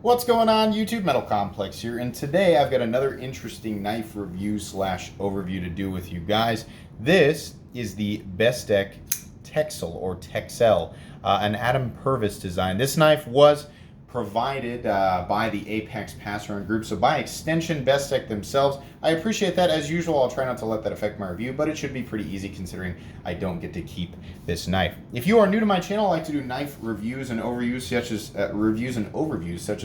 What's going on, YouTube? Metal Complex here, and today I've got another interesting knife review slash overview to do with you guys. This is the Bestech Texel or Texel, an Adam Purvis design. This knife was provided by the Apex Pass Run Group, so by extension, Bestech themselves. I appreciate that. As usual, I'll try not to let that affect my review, but it should be pretty easy considering I don't get to keep this knife. If you are new to my channel, I like to do knife reviews and overviews, such as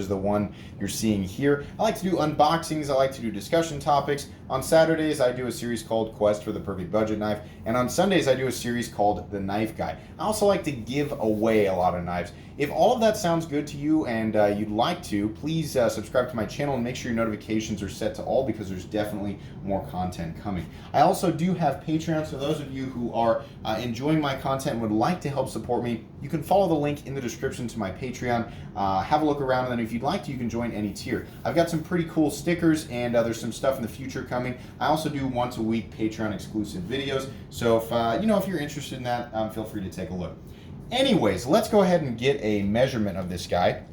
the one you're seeing here. I like to do unboxings. I like to do discussion topics. On Saturdays, I do a series called Quest for the Perfect Budget Knife, and on Sundays, I do a series called The Knife Guy. I also like to give away a lot of knives. If all of that sounds good to you and you'd like to, please subscribe to my channel and make sure your notifications are set to all, because there's definitely more content coming. I also do have Patreon, so those of you who are enjoying my content and would like to help support me, you can follow the link in the description to my Patreon. Have a look around, and then if you'd like to, you can join any tier. I've got some pretty cool stickers, and there's some stuff in the future coming. I also do once a week Patreon exclusive videos, so if you're interested in that, feel free to take a look. Anyways, let's go ahead and get a measurement of this guy.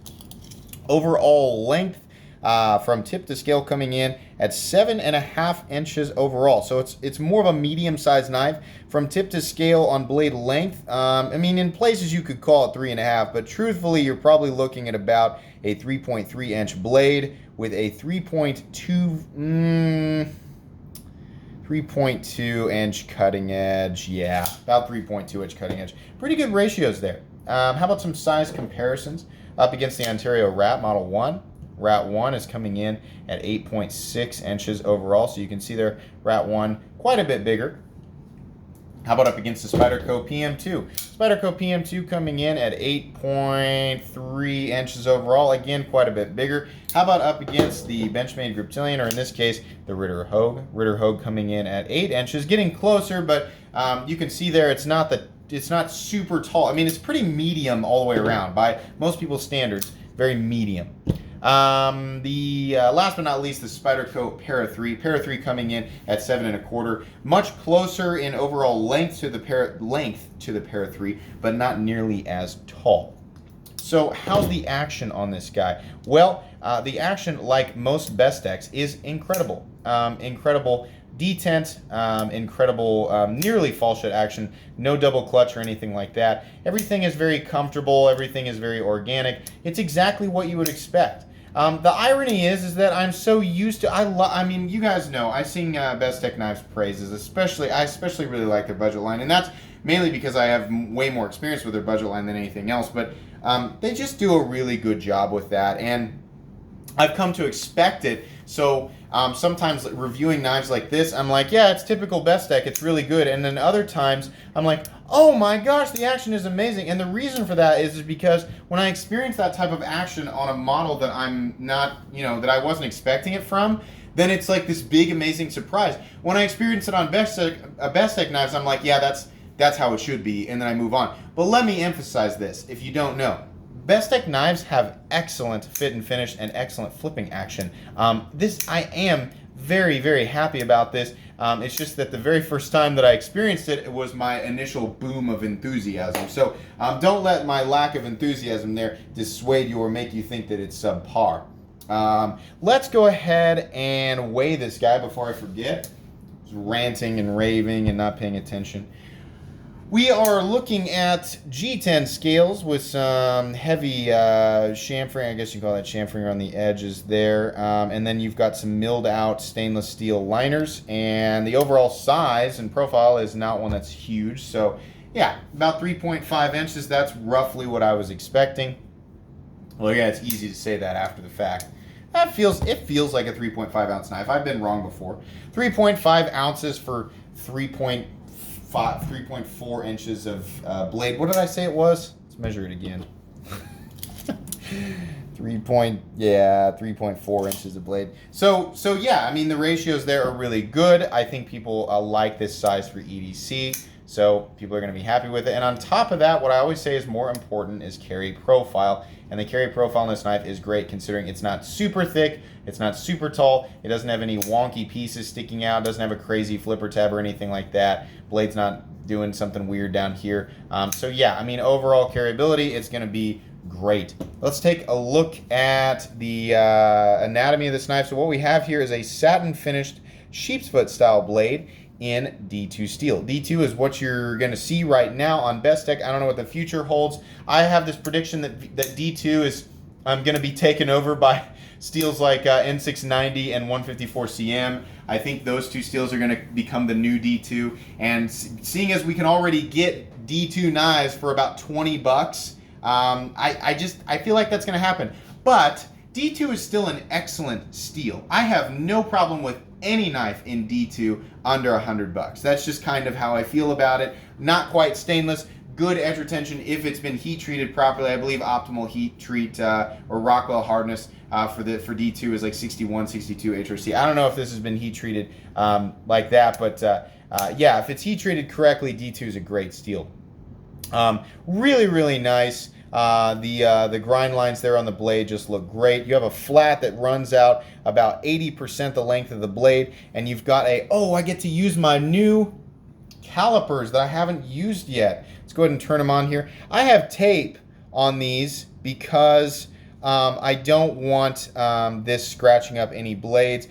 Overall length from tip to scale coming in at 7.5 inches overall. So it's more of a medium-sized knife. From tip to scale on blade length, I mean, in places you could call it 3.5, but truthfully, you're probably looking at about a 3.3 inch blade with a 3.2 inch cutting edge. Yeah, about 3.2 inch cutting edge. Pretty good ratios there. How about some size comparisons? Up against the Ontario Rat Model 1. Rat 1 is coming in at 8.6 inches overall, so you can see there Rat 1 quite a bit bigger. How about up against the Spyderco PM2? Spyderco PM2 coming in at 8.3 inches overall, again quite a bit bigger. How about up against the Benchmade Griptilian, or in this case the Ritter Hogue? Ritter Hogue coming in at 8 inches, getting closer, but you can see there it's not super tall. I mean, it's pretty medium all the way around by most people's standards, very medium. Last but not least, the Spyderco Para 3. Para 3 coming in at 7.25, much closer in overall length to the Para 3, but not nearly as tall. So how's the action on this guy? Well, the action, like most Bestechs, is incredible. Incredible detent, incredible nearly fall shut action, no double clutch or anything like that. Everything is very comfortable, everything is very organic. It's exactly what you would expect. The irony is that I'm so used to, I mean, you guys know, I sing Bestech Knives praises, I especially really like their budget line, and that's mainly because I have way more experience with their budget line than anything else, but they just do a really good job with that, and I've come to expect it. So sometimes reviewing knives like this, I'm like, yeah, it's typical Bestech, it's really good. And then other times, I'm like, oh my gosh, the action is amazing. And the reason for that is because when I experience that type of action on a model that I'm not, that I wasn't expecting it from, then it's like this big, amazing surprise. When I experience it on Bestech knives, I'm like, yeah, that's how it should be, and then I move on. But let me emphasize this, if you don't know. Bestech knives have excellent fit and finish and excellent flipping action. I am very, very happy about this. It's just that the very first time that I experienced it, it was my initial boom of enthusiasm. So don't let my lack of enthusiasm there dissuade you or make you think that it's subpar. Let's go ahead and weigh this guy before I forget. Just ranting and raving and not paying attention. We are looking at G10 scales with some heavy chamfering, I guess you call that chamfering on the edges there. And then you've got some milled out stainless steel liners. And the overall size and profile is not one that's huge. So yeah, about 3.5 inches. That's roughly what I was expecting. Well, yeah, it's easy to say that after the fact. It feels like a 3.5 ounce knife. I've been wrong before. 3.5 ounces for 3.4 inches of blade. What did I say it was? Let's measure it again. 3.4 inches of blade. So yeah, I mean, the ratios there are really good. I think people like this size for EDC, so people are going to be happy with it. And on top of that, what I always say is more important is carry profile. And the carry profile on this knife is great, considering it's not super thick, it's not super tall, it doesn't have any wonky pieces sticking out, doesn't have a crazy flipper tab or anything like that. Blade's not doing something weird down here. So yeah, I mean, overall carryability, it's going to be great. Let's take a look at the anatomy of this knife. So what we have here is a satin finished sheep's foot style blade in D2 steel. D2 is what you're going to see right now on Bestech. I don't know what the future holds. I have this prediction that D2 is going to be taken over by steels like N690 and 154CM. I think those two steels are going to become the new D2. And seeing as we can already get D2 knives for about 20 bucks, I feel like that's going to happen. But D2 is still an excellent steel. I have no problem with any knife in D2 under 100 bucks. That's just kind of how I feel about it. Not quite stainless, good edge retention if it's been heat treated properly. I believe optimal heat treat or Rockwell hardness for D2 is like 61, 62 HRC. I don't know if this has been heat treated like that, but yeah, if it's heat treated correctly, D2 is a great steel. Really, really nice. The grind lines there on the blade just look great. You have a flat that runs out about 80% the length of the blade, and you've got I get to use my new calipers that I haven't used yet. Let's go ahead and turn them on here. I have tape on these because I don't want this scratching up any blades.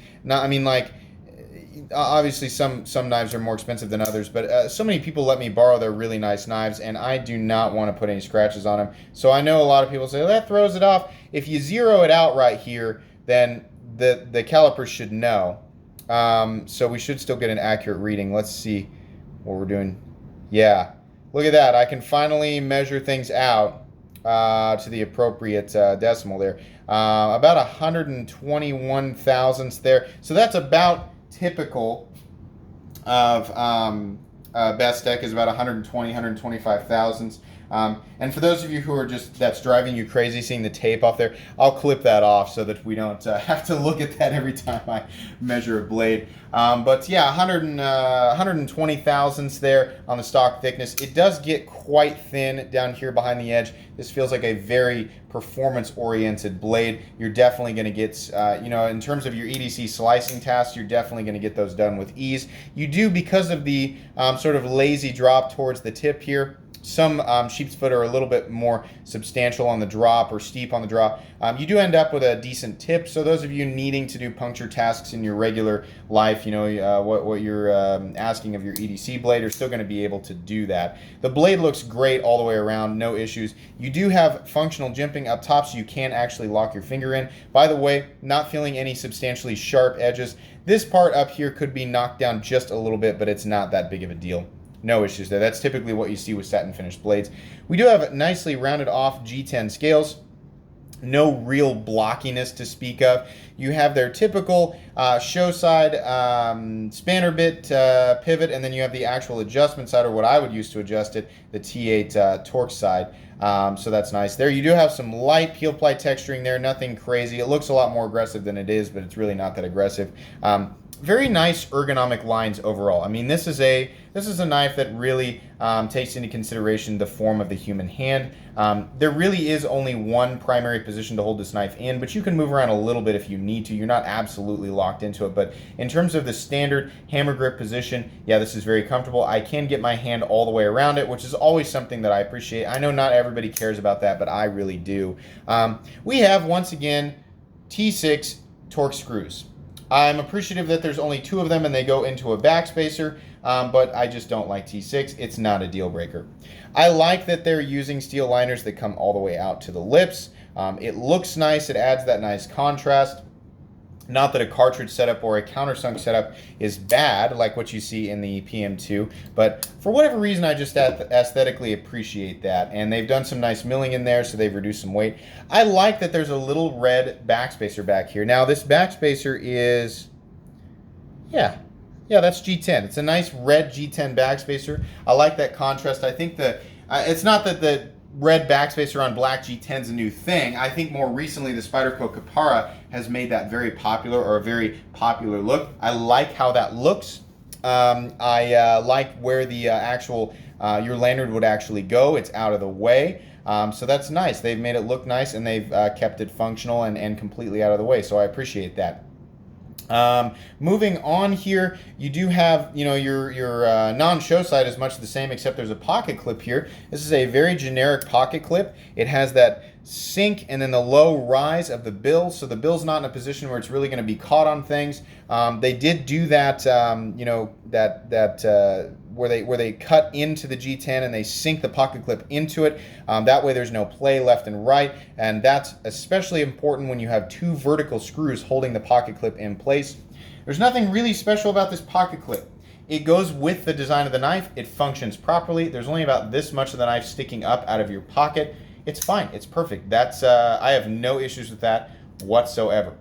Obviously some knives are more expensive than others, but so many people let me borrow their really nice knives, and I do not want to put any scratches on them. So I know a lot of people say, that throws it off. If you zero it out right here, then the calipers should know. So we should still get an accurate reading. Let's see what we're doing. Yeah, look at that. I can finally measure things out to the appropriate decimal there. About 121 thousandths there. So that's about typical of Bestech, is about 120, 125 thousandths. And for those of you who are that's driving you crazy seeing the tape off there, I'll clip that off so that we don't have to look at that every time I measure a blade. But yeah, 120 thousandths there on the stock thickness. It does get quite thin down here behind the edge. This feels like a very performance-oriented blade. You're definitely going to get, in terms of your EDC slicing tasks, you're definitely going to get those done with ease. You do, because of the sort of lazy drop towards the tip here. Some sheep's foot are a little bit more substantial on the drop or steep on the drop. You do end up with a decent tip. So those of you needing to do puncture tasks in your regular life, what you're asking of your EDC blade, are still going to be able to do that. The blade looks great all the way around, no issues. You do have functional jimping up top, so you can actually lock your finger in. By the way, not feeling any substantially sharp edges. This part up here could be knocked down just a little bit, but it's not that big of a deal. No issues there. That's typically what you see with satin finished blades. We do have nicely rounded off G10 scales. No real blockiness to speak of. You have their typical show side spanner bit pivot, and then you have the actual adjustment side, or what I would use to adjust it, the T8 torque side. So that's nice there. You do have some light peel ply texturing there, nothing crazy. It looks a lot more aggressive than it is, but it's really not that aggressive. Very nice ergonomic lines overall. I mean, this is a knife that really takes into consideration the form of the human hand. There really is only one primary position to hold this knife in, but you can move around a little bit if you need to. You're not absolutely locked into it, but in terms of the standard hammer grip position, yeah, this is very comfortable. I can get my hand all the way around it, which is always something that I appreciate. I know not everybody cares about that, but I really do. We have, once again, T6 torque screws. I'm appreciative that there's only 2 of them and they go into a backspacer, but I just don't like T6. It's not a deal breaker. I like that they're using steel liners that come all the way out to the lips. It looks nice. It adds that nice contrast. Not that a cartridge setup or a countersunk setup is bad, like what you see in the PM2, but for whatever reason, I just aesthetically appreciate that. And they've done some nice milling in there, so they've reduced some weight. I like that there's a little red backspacer back here. Now, this backspacer is, yeah, that's G10. It's a nice red G10 backspacer. I like that contrast. I think it's not that the red backspacer on black G10 is a new thing. I think more recently the Spyderco Capara has made that very popular, or a very popular look. I like how that looks. I like where the actual your lanyard would actually go. It's out of the way. So that's nice. They've made it look nice, and they've kept it functional and completely out of the way. So I appreciate that. Moving on here, you do have, your non-show side is much the same, except there's a pocket clip here. This is a very generic pocket clip. It has that sink and then the low rise of the bill, so the bill's not in a position where it's really going to be caught on things. They did do that, where they cut into the G10 and they sink the pocket clip into it. That way there's no play left and right, and that's especially important when you have two vertical screws holding the pocket clip in place. There's nothing really special about this pocket clip. It goes with the design of the knife. It functions properly. There's only about this much of the knife sticking up out of your pocket. It's fine. It's perfect. That's I have no issues with that whatsoever.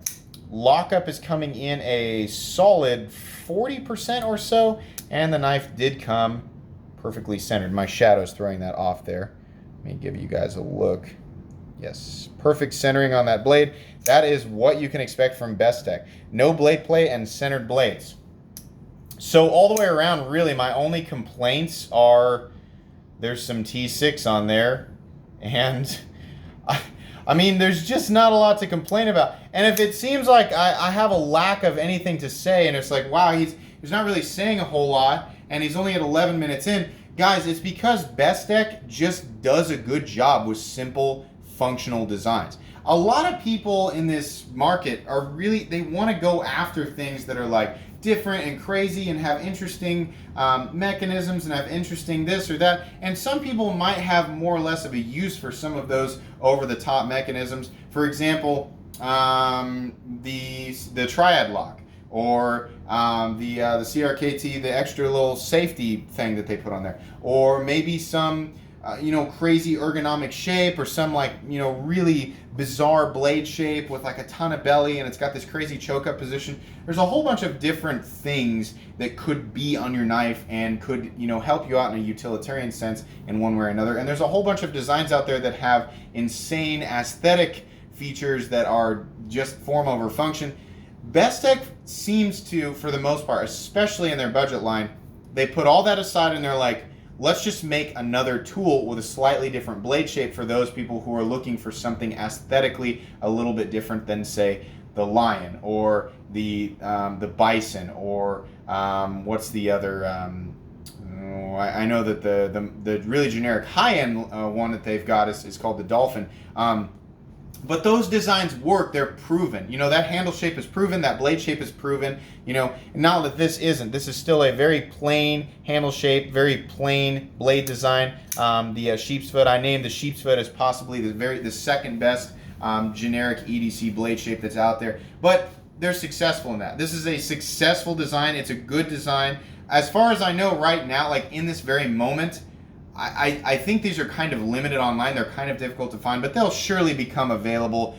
Lockup is coming in a solid 40% or so, and the knife did come perfectly centered. My shadow's throwing that off there. Let me give you guys a look. Yes, perfect centering on that blade. That is what you can expect from Bestech. No blade play and centered blades. So all the way around, really, my only complaints are there's some T6 on there, and I mean, there's just not a lot to complain about. And if it seems like I have a lack of anything to say, and it's like, wow, he's not really saying a whole lot, and he's only at 11 minutes in, guys, it's because Bestech just does a good job with simple, functional designs. A lot of people in this market are really, they want to go after things that are like different and crazy and have interesting mechanisms and have interesting this or that. And some people might have more or less of a use for some of those over-the-top mechanisms. For example, the triad lock, or the CRKT, the extra little safety thing that they put on there, or maybe some crazy ergonomic shape, or some really bizarre blade shape with like a ton of belly and it's got this crazy choke up position. There's a whole bunch of different things that could be on your knife and could help you out in a utilitarian sense in one way or another. And there's a whole bunch of designs out there that have insane aesthetic features that are just form over function. Bestech seems to, for the most part, especially in their budget line, they put all that aside and they're like, let's just make another tool with a slightly different blade shape for those people who are looking for something aesthetically a little bit different than, say, the Lion or the Bison, or what's the other? I know that the really generic high-end one that they've got is called the Dolphin. But those designs work. They're proven. That handle shape is proven. That blade shape is proven. Now that this isn't. This is still a very plain handle shape, very plain blade design. The sheep's foot. I named the sheep's foot as possibly the second best generic EDC blade shape that's out there. But they're successful in that. This is a successful design. It's a good design. As far as I know right now, like in this very moment, I think these are kind of limited online. They're kind of difficult to find, but they'll surely become available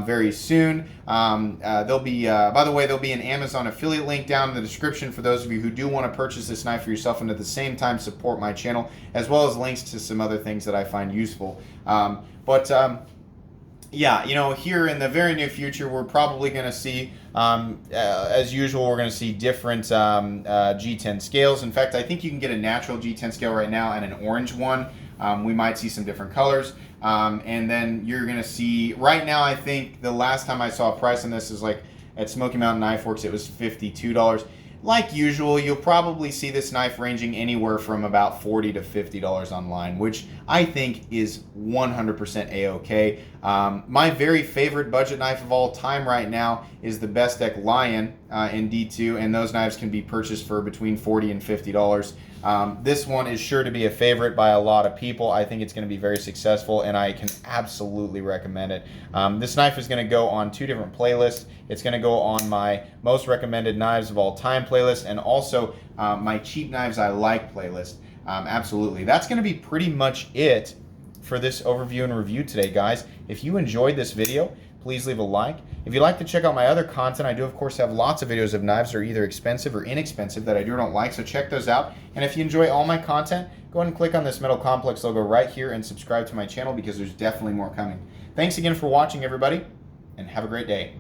very soon. There'll be, by the way, there'll be an Amazon affiliate link down in the description for those of you who do want to purchase this knife for yourself and at the same time support my channel, as well as links to some other things that I find useful. Yeah, here in the very near future, we're probably going to see, as usual, we're going to see different G10 scales. In fact, I think you can get a natural G10 scale right now and an orange one. We might see some different colors. And then you're going to see, right now, I think the last time I saw a price on this is like at Smoky Mountain Knife Works, it was $52. Like usual, you'll probably see this knife ranging anywhere from about $40 to $50 online, which I think is 100% A-okay. My very favorite budget knife of all time right now is the Bestech Lion in D2, and those knives can be purchased for between $40 and $50. This one is sure to be a favorite by a lot of people. I think it's going to be very successful, and I can absolutely recommend it. This knife is going to go on 2 different playlists. It's going to go on my most recommended knives of all time playlist, and also my cheap knives I like playlist. Absolutely. That's going to be pretty much it for this overview and review today, guys. If you enjoyed this video, please leave a like. If you'd like to check out my other content, I do of course have lots of videos of knives that are either expensive or inexpensive that I do or don't like, so check those out. And if you enjoy all my content, go ahead and click on this Metal Complex logo right here and subscribe to my channel, because there's definitely more coming. Thanks again for watching, everybody, and have a great day.